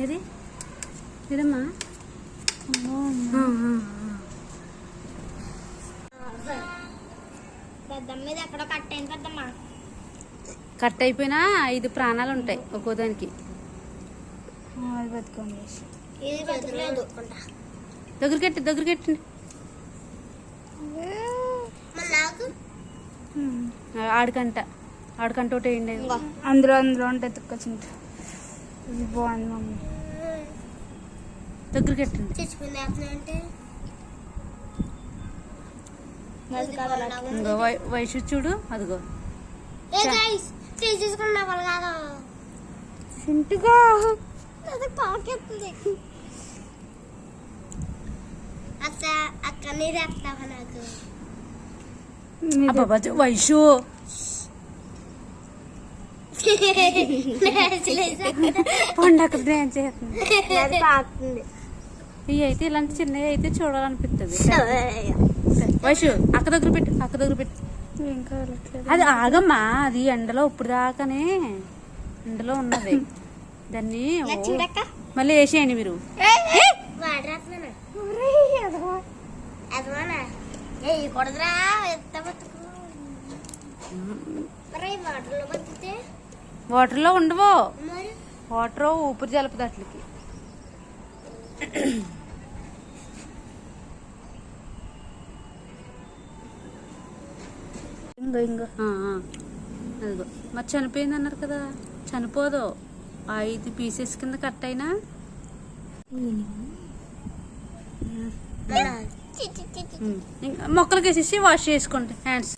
ఏది ఏదమ్మా మీద ఎక్కడో కట్ అయింది పెద్దమ్మా. కట్ అయిపోయినా 5 ప్రాణాలు ఉంటాయి ఒక్కో దానికి. అది బతుకోండి. ఇది బతకలేదు. దగ్గరకెట్టండి. ఆడికంట ఒకటి వేయండి. అందులో ఉంటాయి తుక్కొచ్చింది. ఇది బాగుంది మమ్మీ. దగ్గరకెట్టండి. ఇంకో వయసు చూడు అదిగో. వయసు పండగ డ్యాన్స్ చేస్తుంది. ఇవి అయితే ఇలాంటి చిన్నవి అయితే చూడాలనిపిస్తుంది. వయసు అక్క దగ్గర పెట్టు. అది ఆగమ్మా, అది ఎండలో ఇప్పుడు దాకానే ఎండలో ఉన్నది. దాన్ని మళ్ళీ వేసేయండి మీరు. వాటర్లో ఉండవు. వాటర్ ఊపిరి జలపదు అట్లకి. అదిగో మరి చనిపోయింది అన్నారు కదా, చనిపోదు. 5 పీసెస్ కింద కట్ అయినా మొక్కలకి వేసేసి వాష్ చేసుకోండి హ్యాండ్స్.